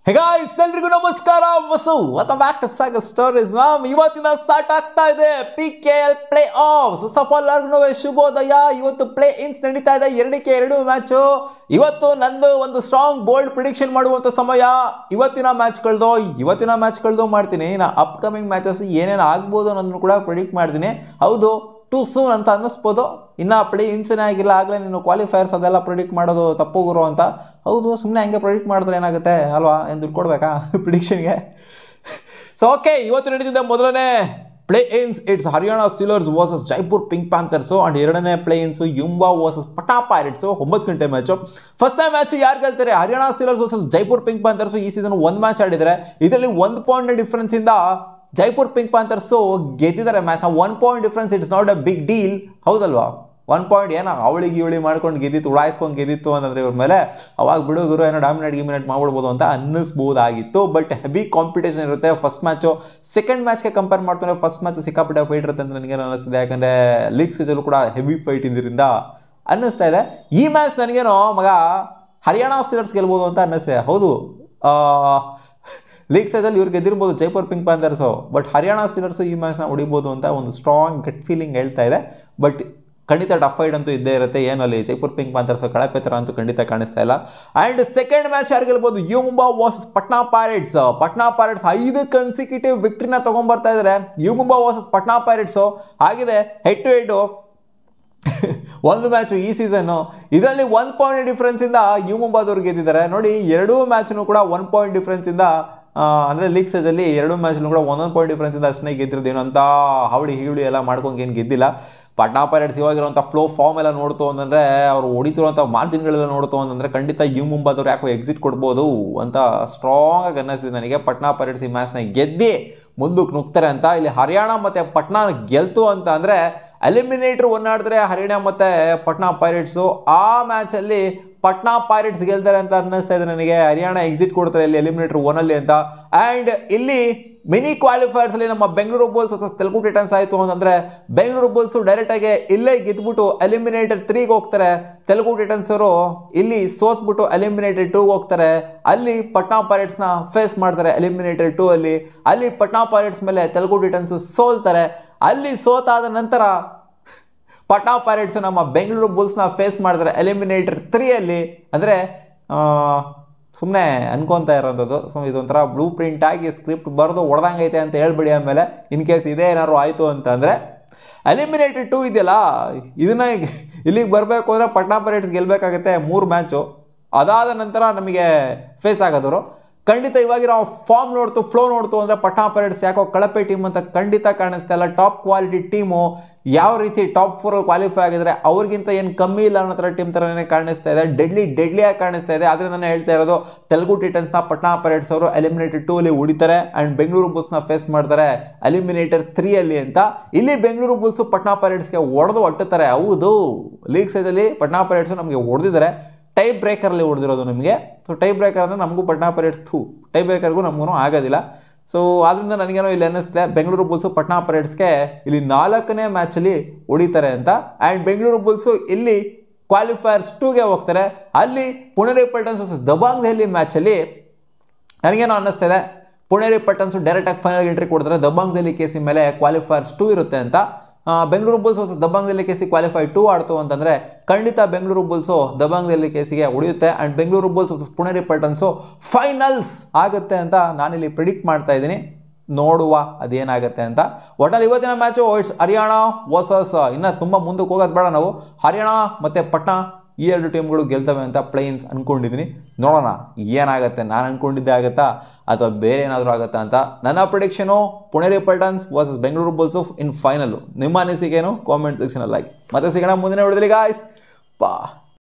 Hey guys, ಎಲ್ರಿಗೂ ನಮಸ್ಕಾರ. Vasu welcome back to Sagar stories. ಇವತ್ತಿನ ಸ್ಟಾರ್ಟ್ ಆಗ್ತಾ ಇದೆ PKL playoffs. First of all ಎಲ್ಲರಿಗೂ ಶುಭೋದಯ. ಇವತ್ತು ಪ್ಲೇ ಇನ್ಸ್ ನಡೀತಾ ಇದೆ, ಎರಡಕ್ಕೆ ಎರಡು ಮ್ಯಾಚು. ಇವತ್ತು ನಂದು ಒಂದು ಸ್ಟ್ರಾಂಗ್ ಬೋಲ್ಡ್ ಪ್ರಿಡಿಕ್ಷನ್ ಮಾಡುವಂಥ ಸಮಯ. ಇವತ್ತಿನ ಮ್ಯಾಚ್ಗಳದ್ದು ಮಾಡ್ತೀನಿ. ನಾ ಅಪ್ಕಮಿಂಗ್ ಮ್ಯಾಚಸ್ ಏನೇನು ಆಗ್ಬೋದು ಅನ್ನೋದನ್ನು ಕೂಡ ಪ್ರಿಡಿಕ್ಟ್ ಮಾಡ್ತೀನಿ. ಹೌದು, ಟು ಸೂನ್ ಅಂತ ಅನ್ನಿಸ್ಬೋದು. ಇನ್ನು ಪ್ಲೇ ಇನ್ಸೇ ಆಗಿಲ್ಲ, ಆಗಲೇ ನೀನು ಕ್ವಾಲಿಫೈರ್ಸ್ ಅದೆಲ್ಲ ಪ್ರಿಡಿಕ್ಟ್ ಮಾಡೋದು ತಪ್ಪು ಗುರು ಅಂತ. ಹೌದು, ಸುಮ್ಮನೆ ಹಂಗೆ ಪ್ರಿಡಿಕ್ಟ್ ಮಾಡಿದ್ರೆ ಏನಾಗುತ್ತೆ ಅಲ್ವಾ, ಏನು ದುಡ್ಡು ಕೊಡಬೇಕಾ ಪ್ರಿಡಿಕ್ಷನ್ಗೆ? ಸೊ ಓಕೆ, ಇವತ್ತು ನಡೀತಿದ್ದ ಮೊದಲನೇ play ins it's Haryana steelers versus Jaipur pink panthers. And ಎರಡನೇ play ins U Mumba versus Patna pirates. 9 ಗಂಟೆ ಮ್ಯಾಚು. ಫಸ್ಟ್ ಟೈಮ್ ಮ್ಯಾಚು ಯಾರು ಗೆಲ್ತಾರೆ? Haryana steelers versus Jaipur pink panthers. ಈ ಸೀಸನ್ 1 ಮ್ಯಾಚ್ ಆಡಿದರೆ ಇದರಲ್ಲಿ 1 ಪಾಯಿಂಟ್ ಡಿಫ್ರೆನ್ಸಿಂದ ಜೈಪುರ್ ಪಿಂಕ್ ಪ್ಯಾಂಥರ್ಸು ಗೆದ್ದಿದ್ದಾರೆ match. 1 point difference, it's not a big deal, ಹೌದಲ್ವಾ? 1 ಪಾಯಿಂಟ್ ಏನೋ ಅವಳಿಗೆ ಮಾಡ್ಕೊಂಡು ಗೆದ್ದಿತ್ತು, ಉಡಾಯಿಸ್ಕೊಂಡು ಗೆದ್ದಿತ್ತು ಅಂತಂದರೆ ಇವ್ರ ಮೇಲೆ ಅವಾಗ ಬಿಡುಗರು ಏನೋ ಡಾಮಿನೇಟ್ ಮಾಡ್ಬಿಡ್ಬೋದು ಅಂತ ಅನ್ನಿಸ್ಬೋದಾಗಿತ್ತು. ಬಟ್ ಹೆವಿ ಕಾಂಪಿಟೇಷನ್ ಇರುತ್ತೆ ಫಸ್ಟ್ ಮ್ಯಾಚು. ಸೆಕೆಂಡ್ ಮ್ಯಾಚ್ಗೆ ಕಂಪೇರ್ ಮಾಡ್ತಾರೆ ಫಸ್ಟ್ ಮ್ಯಾಚು ಸಿಕ್ಕಾಪಟ್ಟೆ ಫೈಟ್ ಇರುತ್ತೆ ಅಂತ ನನಗೇನು ಅನ್ನಿಸ್ತಿದೆ. ಯಾಕಂದರೆ ಲೀಗ್ ಸ್ಟೇಜಲ್ಲೂ ಕೂಡ ಹೆವಿ ಫೈಟ್ ಇದರಿಂದ ಅನ್ನಿಸ್ತಾ ಇದೆ. ಈ ಮ್ಯಾಚ್ ನನಗೇನೋ ಮಗ ಹರಿಯಾಣ ಸ್ಟೀಲರ್ಸ್ ಗೆಲ್ಬೋದು ಅಂತ ಅನ್ನಿಸ್ತಿದೆ. ಹೌದು, ಲೀಗ್ ಸ್ಟೇಜಲ್ಲಿ ಇವ್ರು ಗೆದ್ದಿರ್ಬೋದು ಜೈಪುರ್ ಪಿಂಕ್ ಪ್ಯಾಂಥರ್ಸು, ಬಟ್ ಹರಿಯಾಣ ಸ್ಟೀಲರ್ಸು ಈ ಮ್ಯಾಚ್ನ ಹೊಡಿಬೋದು ಅಂತ ಒಂದು ಸ್ಟ್ರಾಂಗ್ ಗಟ್ ಫೀಲಿಂಗ್ ಹೇಳ್ತಾ ಇದೆ. ಬಟ್ ಖಂಡಿತ ಟಫ್ ಫೈಟ್ ಅಂತೂ ಇದ್ದೇ ಇರುತ್ತೆ. ಏನಲ್ಲಿ ಜೈಪುರ್ ಪಿಂಕ್ ಪ್ಯಾಂಥರ್ಸು ಕಳಪೆ ಥರ ಅಂತೂ ಖಂಡಿತ ಕಾಣಿಸ್ತಾ ಇಲ್ಲ. ಆ್ಯಂಡ್ ಸೆಕೆಂಡ್ ಮ್ಯಾಚ್ ಯಾರು ಗೆಲ್ಬೋದು? U Mumba versus Patna pirates. Patna pirates 5 consecutive ವಿಕ್ಟ್ರಿನ ತೊಗೊಂಡ್ಬರ್ತಾ ಇದ್ದಾರೆ. ಯುಂಬಾ ವರ್ಸಸ್ ಪಟ್ನಾ ಪೈರೇಟ್ಸು ಆಗಿದೆ ಹೆಡ್ ಟು ಹೆಡ್ಡು ಒಂದು ಮ್ಯಾಚು ಈ ಸೀಸನ್ನು. ಇದರಲ್ಲಿ 1 ಪಾಯಿಂಟ್ ಡಿಫ್ರೆನ್ಸಿಂದ ಯುಂಬಾದವ್ರು ಗೆದ್ದಿದ್ದಾರೆ. ನೋಡಿ, ಎರಡೂ ಮ್ಯಾಚ್ನು ಕೂಡ 1 ಪಾಯಿಂಟ್ ಡಿಫ್ರೆನ್ಸಿಂದ, ಅಂದರೆ ಲೀಗ್ ಸ್ಟೇಜಲ್ಲಿ ಎರಡೂ ಮ್ಯಾಚ್ನು ಕೂಡ 1 ಪಾಯಿಂಟ್ ಡಿಫ್ರೆನ್ಸಿಂದ ಅಷ್ಟೇ ಗೆದ್ದಿರೋದೇನು ಅಂತ ಹಾವಳಿ ಎಲ್ಲ ಮಾಡ್ಕೊಂಡು ಏನು ಗೆದ್ದಿಲ್ಲ. ಪಟ್ನಾ ಪೈರೇಟ್ಸ್ ಇವಾಗಿರುವಂಥ ಫ್ಲೋ ಫಾರ್ಮ್ ಎಲ್ಲ ನೋಡ್ತು ಅಂತಂದರೆ, ಅವರು ಹೊಡಿತಿರುವಂಥ ಮಾರ್ಜಿನ್ಗಳೆಲ್ಲ ನೋಡ್ತು ಅಂತಂದರೆ ಖಂಡಿತ ಮುಂಬಾದವ್ರು ಯಾಕೋ ಎಕ್ಸಿಟ್ ಕೊಡ್ಬೋದು ಅಂತ ಸ್ಟ್ರಾಂಗಾಗಿ ಅನ್ನಿಸ್ತಿದೆ ನನಗೆ. ಪಟ್ನಾ ಪೈರೇಟ್ಸ್ ಈ ಮ್ಯಾಚ್ನ ಗೆದ್ದಿ ಮುಂದಕ್ಕೆ ನುಗ್ತಾರೆ ಅಂತ. ಇಲ್ಲಿ ಹರಿಯಾಣ ಮತ್ತು ಪಟ್ನಾ ಗೆಲ್ತು ಅಂತ ಅಂದರೆ ಎಲಿಮಿನೇಟರ್ 1 ಆಡಿದ್ರೆ ಹರಿಯಾಣ ಮತ್ತು ಪಟ್ನಾ ಪೈರೇಟ್ಸು. ಆ ಮ್ಯಾಚಲ್ಲಿ ಪಟ್ನಾ ಪೈರೇಟ್ಸ್ ಗೆಲ್ತಾರೆ ಅಂತ ಅನ್ನಿಸ್ತಾ ಇದೆ ನನಗೆ. ಹರಿಯಾಣ ಎಕ್ಸಿಟ್ ಕೊಡ್ತಾರೆ ಇಲ್ಲಿ ಎಲಿಮಿನೇಟರ್ 1 ಅಂತ. ಆ್ಯಂಡ್ ಇಲ್ಲಿ ಮಿನಿ ಕ್ವಾಲಿಫೈರ್ಸಲ್ಲಿ ನಮ್ಮ Bengaluru bulls versus Telugu Titans ಆಯಿತು ಅಂತಂದರೆ ಬೆಂಗಳೂರು ಬುಲ್ಸು ಡೈರೆಕ್ಟಾಗಿ ಇಲ್ಲೇ ಗೆದ್ಬಿಟ್ಟು ಎಲಿಮಿನೇಟರ್ 3ಗೆ ಹೋಗ್ತಾರೆ. ತೆಲುಗು ಟೈಟನ್ಸ್ ಅವರು ಇಲ್ಲಿ ಸೋತ್ಬಿಟ್ಟು ಎಲಿಮಿನೇಟರ್ 2ಗೆ ಹೋಗ್ತಾರೆ. ಅಲ್ಲಿ ಪಟ್ನಾ ಪೈರೇಟ್ಸ್ನ ಫೇಸ್ ಮಾಡ್ತಾರೆ ಎಲಿಮಿನೇಟರ್ 2 ಅಲ್ಲಿ. ಅಲ್ಲಿ ಪಟ್ನಾ ಪೈರೇಟ್ಸ್ ಮೇಲೆ ತೆಲುಗು ಟೈಟನ್ಸು ಸೋಲ್ತಾರೆ. ಅಲ್ಲಿ ಸೋತಾದ ನಂತರ ಪಟ್ನಾ ಪೈರೇಟ್ಸು ನಮ್ಮ ಬೆಂಗಳೂರು ಬುಲ್ಸ್ನ ಫೇಸ್ ಮಾಡಿದ್ರೆ ಎಲಿಮಿನೇಟರ್ 3ಅಲ್ಲಿ. ಅಂದರೆ ಸುಮ್ಮನೆ ಅನ್ಕೊತಾ ಇರೋಂಥದ್ದು. ಸೊ ಇದೊಂಥರ ಬ್ಲೂ ಪ್ರಿಂಟ್ ಆಗಿ ಸ್ಕ್ರಿಪ್ಟ್ ಬರೆದು ಹೊಡೆದಂಗೈತೆ ಅಂತ ಹೇಳ್ಬಿಡಿ. ಆಮೇಲೆ ಇನ್ ಕೇಸ್ ಇದೇ ಏನಾದ್ರು ಆಯಿತು ಅಂತಂದರೆ ಎಲಿಮಿನೇಟರ್ 2 ಇದೆಯಲ್ಲ, ಇದನ್ನು ಇಲ್ಲಿಗೆ ಬರಬೇಕು ಅಂದರೆ ಪಟ್ನಾ ಪೈರೇಟ್ಸ್ ಗೆಲ್ಲಬೇಕಾಗತ್ತೆ 3 ಮ್ಯಾಚು. ಅದಾದ ನಂತರ ನಮಗೆ ಫೇಸ್ ಆಗೋದವರು. ಖಂಡಿತ ಇವಾಗಿರೋ ಫಾರ್ಮ್ ನೋಡ್ತು, ಫ್ಲೋ ನೋಡ್ತು ಅಂದರೆ ಪಟ್ನಾ ಪೈರೇಟ್ಸ್ ಯಾಕೋ ಕಳಪೆ ಟೀಮ್ ಅಂತ ಖಂಡಿತ ಕಾಣಿಸ್ತಾ ಇಲ್ಲ. ಟಾಪ್ ಕ್ವಾಲಿಟಿ ಟೀಮು ಯಾವ ರೀತಿ ಟಾಪ್ 4ಅಲ್ಲಿ ಕ್ವಾಲಿಫೈ ಆಗಿದ್ರೆ ಅವ್ರಿಗಿಂತ ಏನು ಕಮ್ಮಿ ಇಲ್ಲ ಅನ್ನೋ ಥರ ಟೀಮ್ ಥರನೇ ಕಾಣಿಸ್ತಾ ಇದೆ. ಡೆಡ್ಲಿಯಾಗಿ ಕಾಣಿಸ್ತಾ ಇದೆ. ಆದರೆ ನಾನು ಹೇಳ್ತಾ ಇರೋದು ತೆಲುಗು ಟೈಟನ್ಸ್ನ ಪಟ್ನಾ ಪೈರೇಟ್ಸ್ ಅವರು ಎಲಿಮಿನೇಟರ್ 2 ಅಲ್ಲಿ ಹೊಡಿತಾರೆ. ಆ್ಯಂಡ್ ಬೆಂಗಳೂರು ಬುಲ್ಸ್ನ ಫೇಸ್ ಮಾಡ್ತಾರೆ ಎಲಿಮಿನೇಟರ್ 3 ಅಲ್ಲಿ ಅಂತ. ಇಲ್ಲಿ ಬೆಂಗಳೂರು ಬುಲ್ಸು ಪಟ್ನಾ ಪೈರೇಟ್ಸ್ಗೆ ಹೊಡೆದು ಒಟ್ಟುತ್ತಾರೆ. ಹೌದು, ಲೀಗ್ ಸ್ಟೇಜಲ್ಲಿ ಪಟ್ನಾ ಪೈರೇಟ್ಸು ನಮಗೆ ಹೊಡೆದಿದ್ದಾರೆ. ಟೈ ಬ್ರೇಕರಲ್ಲಿ ಹೊಡೆದಿರೋದು ನಿಮಗೆ. ಸೊ ಟೈ ಬ್ರೇಕರ್ ಅಂದರೆ ನಮಗೂ ಪಟ್ನಾ ಪೈರೇಟ್ಸ್ ಟೈ ಬ್ರೇಕರ್ಗೂ ನಮಗೂ ಆಗೋದಿಲ್ಲ. ಸೊ ಆದ್ದರಿಂದ ನನಗೇನೋ ಇಲ್ಲಿ ಅನ್ನಿಸ್ತಿದೆ ಬೆಂಗಳೂರು ಬುಲ್ಸು ಪಟ್ನಾ ಪೈರೇಟ್ಸ್ಗೆ ಇಲ್ಲಿ 4ನೇ ಮ್ಯಾಚಲ್ಲಿ ಹೊಡಿತಾರೆ ಅಂತ. ಆ್ಯಂಡ್ ಬೆಂಗಳೂರು ಬುಲ್ಸು ಇಲ್ಲಿ ಕ್ವಾಲಿಫೈರ್ಸ್ 2ಗೆ ಹೋಗ್ತಾರೆ. ಅಲ್ಲಿ ಪುಣೆರಿ ಪಲ್ಟನ್ಸ್ ವರ್ಸಸ್ ದಬಾಂಗ್ ದೆಹಲಿ ಮ್ಯಾಚಲ್ಲಿ ನನಗೇನೋ ಅನ್ನಿಸ್ತಿದೆ ಪುಣೆರಿ ಪಲ್ಟನ್ಸು ಡೈರೆಕ್ಟಾಗಿ ಫೈನಲ್ ಎಂಟ್ರಿ ಕೊಡ್ತಾರೆ. ದಬಾಂಗ್ ದೆಹಲಿ ಕೇಸಿ ಮೇಲೆ ಕ್ವಾಲಿಫೈರ್ಸ್ 2 ಇರುತ್ತೆ ಅಂತ. Bengaluru bulls versus Dabang Delhi KC qualify 2 ಆಡ್ತು ಅಂತಂದರೆ ಖಂಡಿತ ಬೆಂಗಳೂರು ಬುಲ್ಸು ದಬಾಂಗ್ ದೆಹಲಿ ಕೇಸಿಗೆ ಉಳಿಯುತ್ತೆ. And Bengaluru bulls versus Puneri Paltans finals ಆಗುತ್ತೆ ಅಂತ ನಾನಿಲ್ಲಿ ಪ್ರಿಡಿಕ್ಟ್ ಮಾಡ್ತಾ ಇದ್ದೀನಿ. ನೋಡುವ ಅದೇನಾಗುತ್ತೆ ಅಂತ. ಒಟ್ಟಲ್ಲಿ ಇವತ್ತಿನ ಮ್ಯಾಚು ಇಟ್ಸ್ ಹರಿಯಾಣ ವರ್ಸಸ್, ಇನ್ನು ತುಂಬ ಮುಂದಕ್ಕೆ ಹೋಗೋದು ಬೇಡ, ನಾವು ಹರಿಯಾಣ ಮತ್ತು ಪಟ್ನಾ ಈ 2 ಟೀಮ್ಗಳು ಗೆಲ್ತವೆ ಅಂತ ಪ್ಲೇನ್ಸ್ ಅಂದ್ಕೊಂಡಿದ್ದೀನಿ. ನೋಡೋಣ ಏನಾಗುತ್ತೆ. ನಾನು ಅಂದ್ಕೊಂಡಿದ್ದೆ ಆಗುತ್ತಾ ಅಥವಾ ಬೇರೆ ಏನಾದರೂ ಆಗುತ್ತಾ ಅಂತ. ನನ್ನ ಪ್ರಿಡಿಕ್ಷನು ಪುಣೆರಿ ಪಲ್ಟನ್ಸ್ ವರ್ಸಸ್ ಬೆಂಗಳೂರು ಬುಲ್ಸು ಇನ್ ಫೈನಲು. ನಿಮ್ಮ ಅನಿಸಿಕೆನು ಕಾಮೆಂಟ್ ಸೆಕ್ಷನಲ್ಲಿ ಹಾಕಿ. ಮತ್ತೆ ಸಿಗೋಣ ಮುಂದಿನ ವಿಡಿಯೋದಲ್ಲಿ ಗಾಯ್ಸ್. ಬಾ.